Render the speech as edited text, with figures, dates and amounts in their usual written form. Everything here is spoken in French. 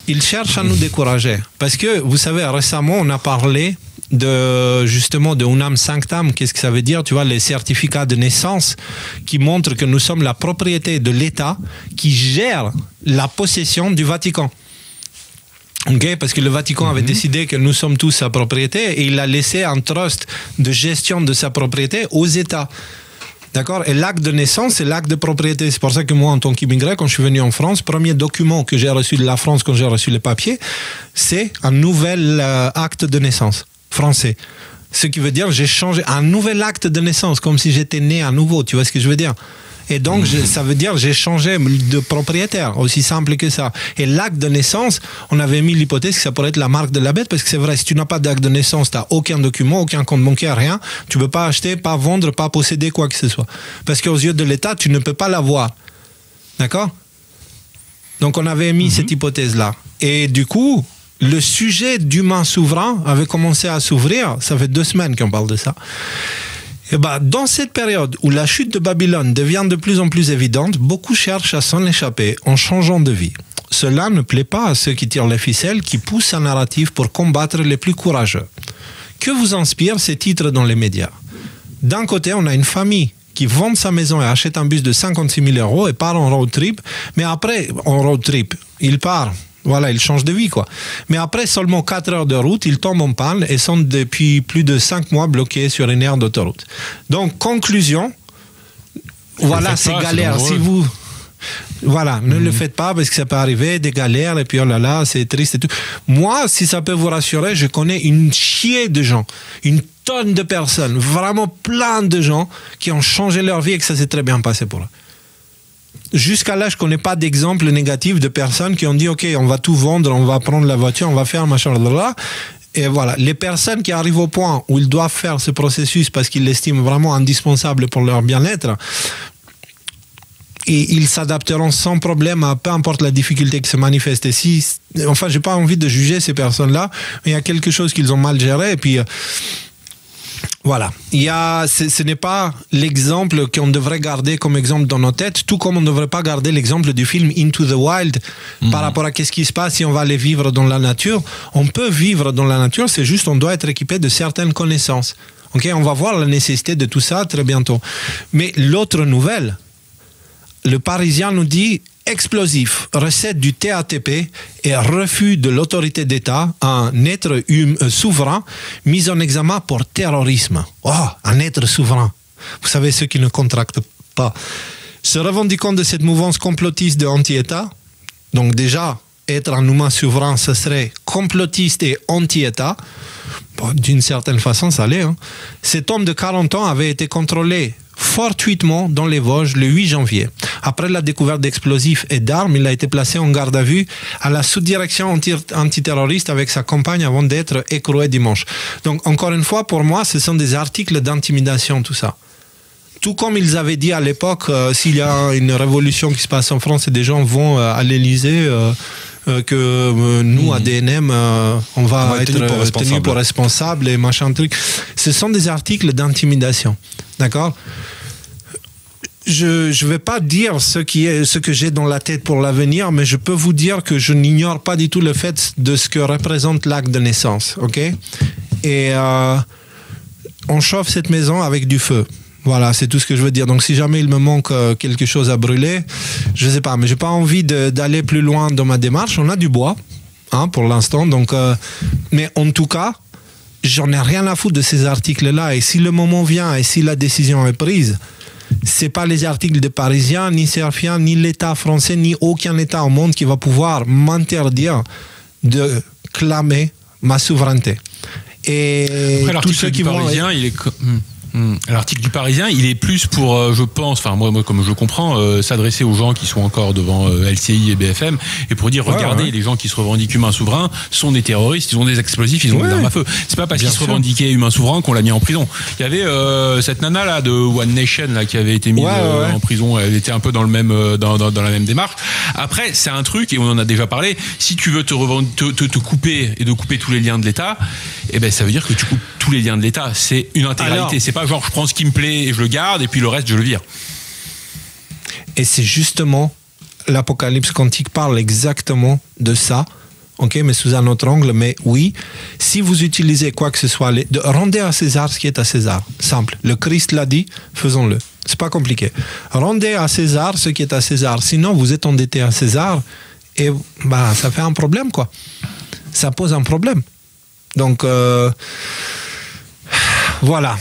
Ils cherchent à nous décourager. Parce que, vous savez, récemment, on a parlé justement de Unam Sanctam. Qu'est-ce que ça veut dire? Tu vois, les certificats de naissance qui montrent que nous sommes la propriété de l'État qui gère la possession du Vatican. Okay, parce que le Vatican avait décidé que nous sommes tous sa propriété et il a laissé un trust de gestion de sa propriété aux États. D'accord? Et l'acte de naissance, c'est l'acte de propriété. C'est pour ça que moi, en tant qu'immigré, quand je suis venu en France, premier document que j'ai reçu de la France quand j'ai reçu les papiers, c'est un nouvel acte de naissance français. Ce qui veut dire j'ai changé un nouvel acte de naissance, comme si j'étais né à nouveau. Tu vois ce que je veux dire? Et donc, ça veut dire j'ai changé de propriétaire, aussi simple que ça. Et l'acte de naissance, on avait mis l'hypothèse que ça pourrait être la marque de la bête, parce que c'est vrai, si tu n'as pas d'acte de naissance, tu n'as aucun document, aucun compte bancaire, rien, tu ne peux pas acheter, pas vendre, pas posséder quoi que ce soit. Parce qu'aux yeux de l'État, tu ne peux pas l'avoir. D'accord? Donc, on avait mis cette hypothèse-là. Et du coup, le sujet d'humain souverain avait commencé à s'ouvrir. Ça fait 2 semaines qu'on parle de ça. Et ben, dans cette période où la chute de Babylone devient de plus en plus évidente, beaucoup cherchent à s'en échapper en changeant de vie. Cela ne plaît pas à ceux qui tirent les ficelles, qui poussent un narratif pour combattre les plus courageux. Que vous inspirent ces titres dans les médias? D'un côté, on a une famille qui vend sa maison et achète un bus de 56 000 € et part en road trip. Mais après, en road trip, il part. Voilà, ils changent de vie, quoi. Mais après seulement 4 heures de route, ils tombent en panne et sont depuis plus de 5 mois bloqués sur une aire d'autoroute. Donc, conclusion, voilà, c'est galère. Si vous... Voilà, ne le faites pas parce que ça peut arriver, des galères, et puis oh là là, c'est triste et tout. Moi, si ça peut vous rassurer, je connais une chier de gens, une tonne de personnes, vraiment plein de gens qui ont changé leur vie et que ça s'est très bien passé pour eux. Jusqu'à là, je ne connais pas d'exemple négatif de personnes qui ont dit « Ok, on va tout vendre, on va prendre la voiture, on va faire machin, blablabla. » Et voilà, les personnes qui arrivent au point où ils doivent faire ce processus parce qu'ils l'estiment vraiment indispensable pour leur bien-être, et ils s'adapteront sans problème à peu importe la difficulté qui se manifeste. Et si, enfin, je n'ai pas envie de juger ces personnes-là, mais il y a quelque chose qu'ils ont mal géré, et puis... Voilà, ce n'est pas l'exemple qu'on devrait garder comme exemple dans nos têtes, tout comme on ne devrait pas garder l'exemple du film Into the Wild par rapport à ce qui se passe si on va aller vivre dans la nature. On peut vivre dans la nature, c'est juste on doit être équipé de certaines connaissances. Okay, on va voir la nécessité de tout ça très bientôt. Mais l'autre nouvelle, le Parisien nous dit explosif, recette du TATP et refus de l'autorité d'État, un être souverain mis en examen pour terrorisme. Oh, un être souverain. Vous savez, ceux qui ne contractent pas. Se revendiquant de cette mouvance complotiste de anti-État, donc déjà, être un humain souverain, ce serait complotiste et anti-État. Bon, d'une certaine façon, ça l'est. Hein. Cet homme de 40 ans avait été contrôlé fortuitement dans les Vosges le 8 janvier. Après la découverte d'explosifs et d'armes, il a été placé en garde à vue à la sous-direction antiterroriste avec sa compagne avant d'être écroué dimanche. Donc, encore une fois, pour moi, ce sont des articles d'intimidation, tout ça. Tout comme ils avaient dit à l'époque, s'il y a une révolution qui se passe en France et des gens vont à l'Élysée... que nous, ADNM, on va être tenus pour responsables et machin truc. Ce sont des articles d'intimidation. D'accord? Je ne vais pas dire ce que j'ai dans la tête pour l'avenir, mais je peux vous dire que je n'ignore pas du tout le fait de ce que représente l'acte de naissance. Ok? Et on chauffe cette maison avec du feu. Voilà, c'est tout ce que je veux dire. Donc, si jamais il me manque quelque chose à brûler, je ne sais pas, mais je n'ai pas envie d'aller plus loin dans ma démarche. On a du bois, hein, pour l'instant. Donc, mais en tout cas, j'en ai rien à foutre de ces articles-là. Et si le moment vient et si la décision est prise, ce n'est pas les articles des Parisiens, ni Serfiens, ni l'État français, ni aucun État au monde qui va pouvoir m'interdire de clamer ma souveraineté. Et après, tous ceux qui Parisien, il est... L'article du Parisien, il est plus pour, je pense, enfin moi comme je comprends, s'adresser aux gens qui sont encore devant LCI et BFM et pour dire, regardez, les gens qui se revendiquent humains souverains sont des terroristes, ils ont des explosifs, ils ont des armes à feu. C'est pas parce qu'ils se revendiquaient humains souverains qu'on l'a mis en prison. Il y avait cette nana là de One Nation là qui avait été mise en prison. Elle était un peu dans le même dans la même démarche. Après, c'est un truc et on en a déjà parlé. Si tu veux te couper et de couper tous les liens de l'État, eh ben ça veut dire que tu coupes tous les liens de l'État. C'est une intégralité. C'est pas genre je prends ce qui me plaît et je le garde et puis le reste je le vire. Et c'est justement l'Apocalypse quantique parle exactement de ça. ok, mais sous un autre angle. Mais oui, si vous utilisez quoi que ce soit, rendez à César ce qui est à César. Simple. Le Christ l'a dit, faisons-le. C'est pas compliqué. Rendez à César ce qui est à César. Sinon, vous êtes endetté à César et bah, ça fait un problème, quoi. Ça pose un problème. Donc, voilà.